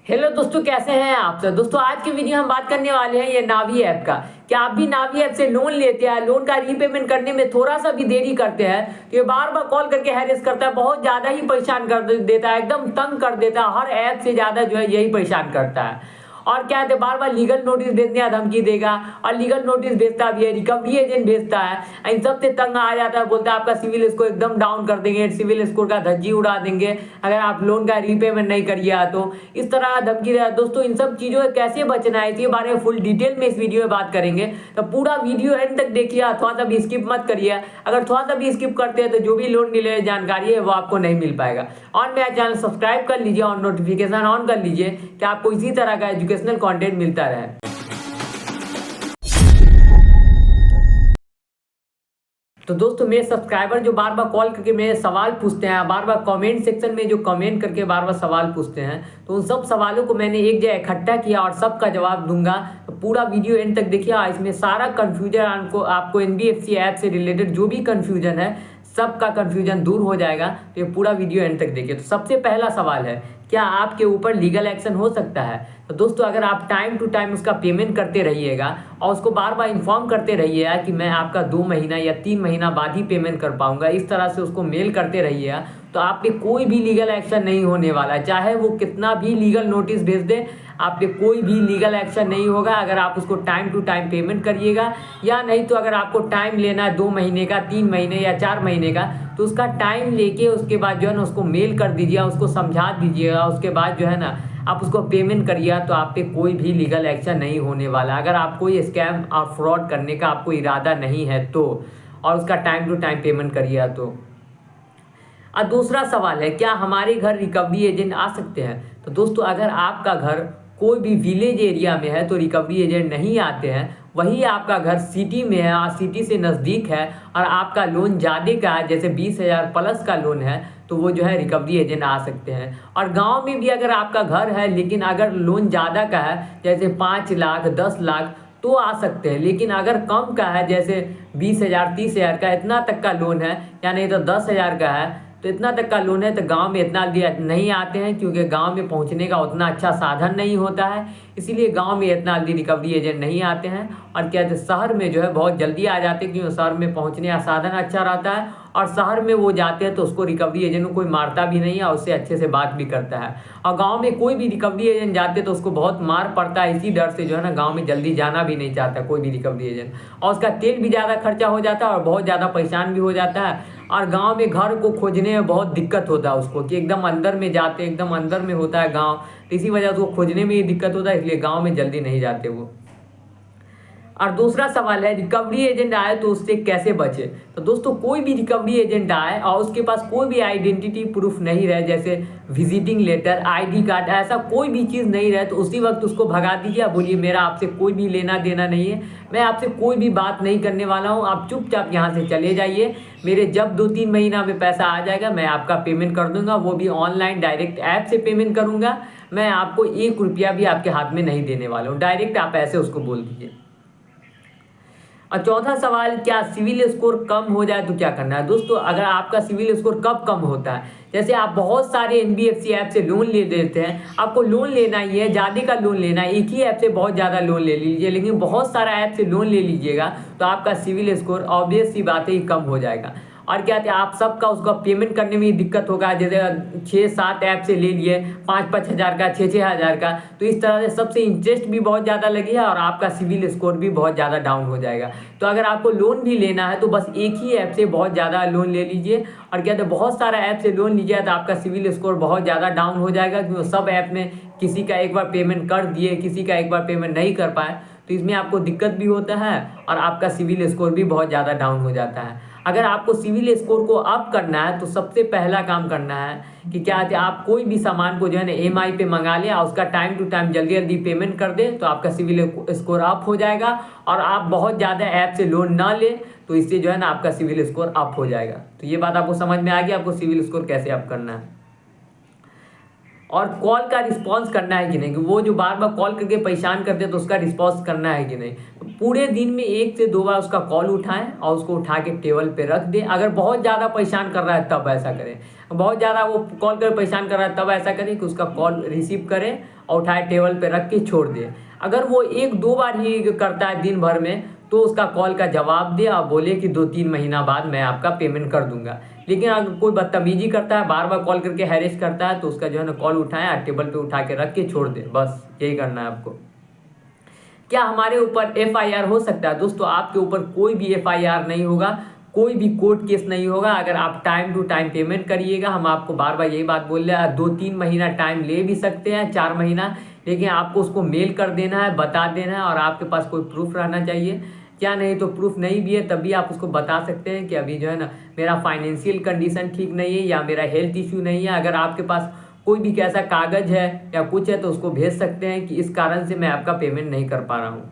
Hello दोस्तों, कैसे हैं आप सब। दोस्तों आज की वीडियो हम बात करने वाले हैं ये नावी ऐप का। क्या आप भी नावी ऐप से लोन लेते हैं, लोन का रीपेमेंट करने में थोड़ा सा भी देरी करते हैं तो ये बार बार कॉल करके हैरेस करता है, बहुत ज़्यादा ही परेशान कर देता है, एकदम तंग कर देता है। हर ऐप से ज़्यादा जो है यही परेशान करता है। और क्या है, बार बार लीगल नोटिस भेजने का धमकी देगा और लीगल नोटिस भेजता भी है, रिकवरी एजेंट भेजता है। इन सबसे तंग आ जाता है, बोलता है आपका सिविल स्कोर एकदम डाउन कर देंगे, सिविल स्कोर का धज्जी उड़ा देंगे अगर आप लोन का रीपेमेंट नहीं करिए तो। इस तरह का धमकी देगा। दोस्तों इन सब चीज़ों से कैसे बचना है इसके बारे में फुल डिटेल में इस वीडियो में बात करेंगे, तो पूरा वीडियो एंड तक देखिए, थोड़ा सा भी स्किप मत करिए। अगर थोड़ा सा भी स्किप करते हैं तो जो भी लोन रिलेटेड जानकारी है वो आपको नहीं मिल पाएगा। और मेरा चैनल सब्सक्राइब कर लीजिए और नोटिफिकेशन ऑन कर लीजिए कि आपको इसी तरह का एजुकेशनल कंटेंट मिलता रहे। तो दोस्तों मेरे सब्सक्राइबर जो बार बार कॉल करके मेरे सवाल पूछते हैं, बार बार कमेंट सेक्शन में जो कमेंट करके बार बार सवाल पूछते हैं, तो उन सब सवालों को मैंने एक जगह इकट्ठा किया और सबका जवाब दूंगा। तो पूरा वीडियो एंड तक देखिए। इसमें सारा कन्फ्यूजन आपको एनबीएफसी ऐप से रिलेटेड जो भी कन्फ्यूजन है सबका कन्फ्यूजन दूर हो जाएगा। तो ये पूरा वीडियो एंड तक देखिए। तो सबसे पहला सवाल है, क्या आपके ऊपर लीगल एक्शन हो सकता है। तो दोस्तों अगर आप टाइम टू टाइम उसका पेमेंट करते रहिएगा और उसको बार बार इन्फॉर्म करते रहिएगा कि मैं आपका 2 महीना या 3 महीना बाद ही पेमेंट कर पाऊंगा, इस तरह से उसको मेल करते रहिएगा, तो आप पे कोई भी लीगल एक्शन नहीं होने वाला। चाहे वो कितना भी लीगल नोटिस भेज दे, आप पे कोई भी लीगल एक्शन नहीं होगा अगर आप उसको टाइम टू टाइम पेमेंट करिएगा। या नहीं तो अगर आपको टाइम लेना है 2 महीने का, 3 महीने या 4 महीने का, तो उसका टाइम लेके उसके बाद जो है ना उसको मेल कर दीजिएगा, उसको समझा दीजिएगा, उसके बाद जो है ना आप उसको पेमेंट करिएगा, तो आप पे कोई भी लीगल एक्शन नहीं होने वाला अगर आप कोई स्कैम और फ्रॉड करने का आपको इरादा नहीं है तो, और उसका टाइम टू टाइम पेमेंट करिएगा तो। और दूसरा सवाल है, क्या हमारे घर रिकवरी एजेंट आ सकते हैं। तो दोस्तों अगर आपका घर कोई भी विलेज एरिया में है तो रिकवरी एजेंट नहीं आते हैं। वही आपका घर सिटी में है और सिटी से नज़दीक है और आपका लोन ज़्यादा का है, जैसे 20,000 प्लस का लोन है, तो वो जो है रिकवरी एजेंट आ सकते हैं। और गांव में भी अगर आपका घर है लेकिन अगर लोन ज़्यादा का है, जैसे 5 लाख 10 लाख, तो आ सकते हैं। लेकिन अगर कम का है, जैसे 20,000 30,000 का, इतना तक का लोन है, या नहीं तो 10,000 का है, तो इतना तक का लोन है, तो गांव में इतना नहीं आते हैं, क्योंकि गांव में पहुंचने का उतना अच्छा साधन नहीं होता है, इसीलिए गांव में इतना जल्दी रिकवरी एजेंट नहीं आते हैं। और क्या कहते हैं, शहर में जो है बहुत जल्दी आ जाते हैं, क्योंकि शहर में पहुंचने का साधन अच्छा रहता है और शहर में वो जाते हैं तो उसको रिकवरी एजेंट को कोई मारता भी नहीं है और उससे अच्छे से बात भी करता है। और गाँव में कोई भी रिकवरी एजेंट जाते तो उसको बहुत मार पड़ता है, इसी डर से जो है ना गाँव में जल्दी जाना भी नहीं चाहता कोई भी रिकवरी एजेंट, और उसका तेल भी ज़्यादा खर्चा हो जाता है और बहुत ज़्यादा परेशान भी हो जाता है। और गांव में घर को खोजने में बहुत दिक्कत होता है उसको, कि एकदम अंदर में जाते, एकदम अंदर में होता है गांव, तो इसी वजह से वो खोजने में ही दिक्कत होता है, इसलिए गांव में जल्दी नहीं जाते वो। और दूसरा सवाल है, रिकवरी एजेंट आए तो उससे कैसे बचे। तो दोस्तों कोई भी रिकवरी एजेंट आए और उसके पास कोई भी आइडेंटिटी प्रूफ नहीं रहे, जैसे विजिटिंग लेटर, आईडी कार्ड, ऐसा कोई भी चीज़ नहीं रहे, तो उसी वक्त उसको भगा दीजिए। बोलिए मेरा आपसे कोई भी लेना देना नहीं है, मैं आपसे कोई भी बात नहीं करने वाला हूँ, आप चुपचाप यहाँ से चले जाइए। मेरे जब 2-3 महीना में पैसा आ जाएगा मैं आपका पेमेंट कर दूंगा, वो भी ऑनलाइन डायरेक्ट ऐप से पेमेंट करूँगा। मैं आपको 1 रुपया भी आपके हाथ में नहीं देने वाला हूँ, डायरेक्ट आप ऐसे उसको बोल दीजिए। और चौथा सवाल, क्या सिविल स्कोर कम हो जाए तो क्या करना है। दोस्तों अगर आपका सिविल स्कोर कब कम होता है, जैसे आप बहुत सारे एनबीएफसी ऐप से लोन ले लेते हैं, आपको लोन लेना ही है, ज़्यादा का लोन लेना है, एक ही ऐप से बहुत ज़्यादा लोन ले लीजिए, लेकिन बहुत सारा ऐप से लोन ले लीजिएगा तो आपका सिविल स्कोर ऑब्वियस सी बात है कम हो जाएगा। और क्या थे, आप सबका उसका पेमेंट करने में दिक्कत होगा, जैसे 6-7 ऐप से ले लिए 5-5 हज़ार का, 6-6 हज़ार का, तो इस तरह से सबसे इंटरेस्ट भी बहुत ज़्यादा लगेगा और आपका सिविल स्कोर भी बहुत ज़्यादा डाउन हो जाएगा। तो अगर आपको लोन भी लेना है तो बस एक ही ऐप से बहुत ज़्यादा लोन ले लीजिए। और क्या तो बहुत सारा ऐप से लोन लीजिए तो आपका सिविल स्कोर बहुत ज़्यादा डाउन हो जाएगा, क्योंकि सब ऐप में किसी का एक बार पेमेंट कर दिए, किसी का एक बार पेमेंट नहीं कर पाए, तो इसमें आपको दिक्कत भी होता है और आपका सिविल स्कोर भी बहुत ज़्यादा डाउन हो जाता है। अगर आपको सिविल स्कोर को अप करना है तो सबसे पहला काम करना है कि क्या है, आप कोई भी सामान को जो है ना ईएमआई पे मंगा लें और उसका टाइम टू टाइम जल्दी जल्दी पेमेंट कर दें, तो आपका सिविल स्कोर अप हो जाएगा। और आप बहुत ज़्यादा ऐप से लोन ना लें, तो इससे जो है ना आपका सिविल स्कोर अप हो जाएगा। तो ये बात आपको समझ में आ गई, आपको सिविल स्कोर कैसे अप करना है। और कॉल का रिस्पॉन्स करना है कि नहीं, कि वो जो बार बार कॉल करके परेशान करते हैं तो उसका रिस्पॉन्स करना है कि नहीं। तो पूरे दिन में 1 से 2 बार उसका कॉल उठाएं और उसको उठा के टेबल पे रख दें। अगर बहुत ज़्यादा परेशान कर रहा है तब ऐसा करें, बहुत ज़्यादा वो कॉल कर परेशान कर रहा है तब ऐसा करें कि उसका कॉल रिसीव करें और उठाए टेबल पे रख के छोड़ दें। अगर वो 1-2 बार ही करता है दिन भर में तो उसका कॉल का जवाब दे और बोले कि 2-3 महीना बाद मैं आपका पेमेंट कर दूंगा। लेकिन अगर कोई बदतमीजी करता है, बार बार कॉल करके हैरेस करता है, तो उसका जो है ना कॉल उठाएं, टेबल पे उठा के रख के छोड़ दे, बस यही करना है आपको। क्या हमारे ऊपर FIR हो सकता है? दोस्तों आपके ऊपर कोई भी FIR नहीं होगा, कोई भी कोर्ट केस नहीं होगा अगर आप टाइम टू टाइम पेमेंट करिएगा। हम आपको बार बार यही बात बोल रहे हैं, 2-3 महीना टाइम ले भी सकते हैं, 4 महीना, लेकिन आपको उसको मेल कर देना है, बता देना है और आपके पास कोई प्रूफ रहना चाहिए। क्या नहीं तो प्रूफ नहीं भी है तब भी आप उसको बता सकते हैं कि अभी जो है ना मेरा फाइनेंशियल कंडीशन ठीक नहीं है या मेरा हेल्थ इश्यू नहीं है। अगर आपके पास कोई भी कैसा कागज़ है या कुछ है तो उसको भेज सकते हैं कि इस कारण से मैं आपका पेमेंट नहीं कर पा रहा हूँ।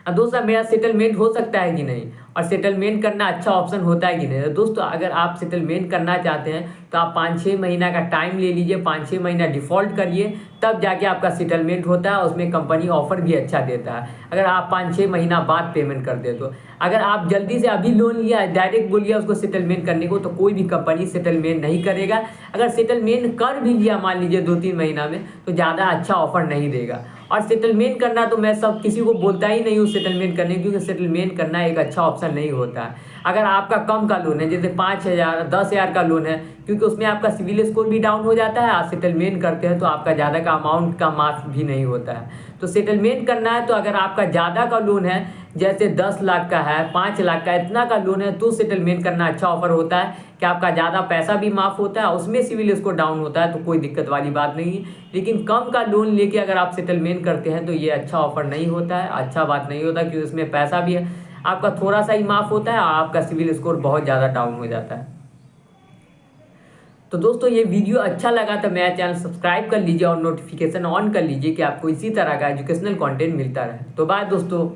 अब दोस्तों मेरा सेटलमेंट हो सकता है कि नहीं, और सेटलमेंट करना अच्छा ऑप्शन होता है कि नहीं। तो दोस्तों अगर आप सेटलमेंट करना चाहते हैं तो आप 5-6 महीना का टाइम ले लीजिए, 5-6 महीना डिफ़ॉल्ट करिए, तब जाके आपका सेटलमेंट होता है। उसमें कंपनी ऑफर भी अच्छा देता है अगर आप 5-6 महीना बाद पेमेंट कर दे तो। अगर आप जल्दी से अभी लोन लिया, डायरेक्ट बोलिए उसको सेटलमेंट करने को, तो कोई भी कंपनी सेटलमेंट नहीं करेगा। अगर सेटलमेंट कर भी लिया मान लीजिए 2-3 महीना में, तो ज़्यादा अच्छा ऑफर नहीं देगा। और सेटलमेंट करना तो मैं सब किसी को बोलता ही नहीं हूँ सेटलमेंट करने, क्योंकि सेटलमेंट करना एक अच्छा ऑप्शन नहीं होता है। अगर आपका कम का लोन है, जैसे 5,000 10,000 का लोन है, क्योंकि उसमें आपका सिविल स्कोर भी डाउन हो जाता है, आप सेटलमेंट करते हैं तो आपका ज़्यादा का अमाउंट का माफ भी नहीं होता है। तो सेटलमेंट करना है तो अगर आपका ज़्यादा का लोन है, जैसे 10 लाख का है, 5 लाख का, इतना का लोन है, तो सेटलमेंट करना अच्छा ऑफर होता है कि आपका ज़्यादा पैसा भी माफ़ होता है, उसमें सिविल स्कोर डाउन होता है तो कोई दिक्कत वाली बात नहीं है। लेकिन कम का लोन लेके अगर आप सेटलमेंट करते हैं तो ये अच्छा ऑफर नहीं होता है, अच्छा बात नहीं होता, क्योंकि उसमें पैसा भी है आपका थोड़ा सा ही माफ़ होता है और आपका सिविल स्कोर बहुत ज़्यादा डाउन हो जाता है। तो दोस्तों ये वीडियो अच्छा लगा तो मेरा चैनल सब्सक्राइब कर लीजिए और नोटिफिकेशन ऑन कर लीजिए कि आपको इसी तरह का एजुकेशनल कंटेंट मिलता रहे। तो बाय दोस्तों।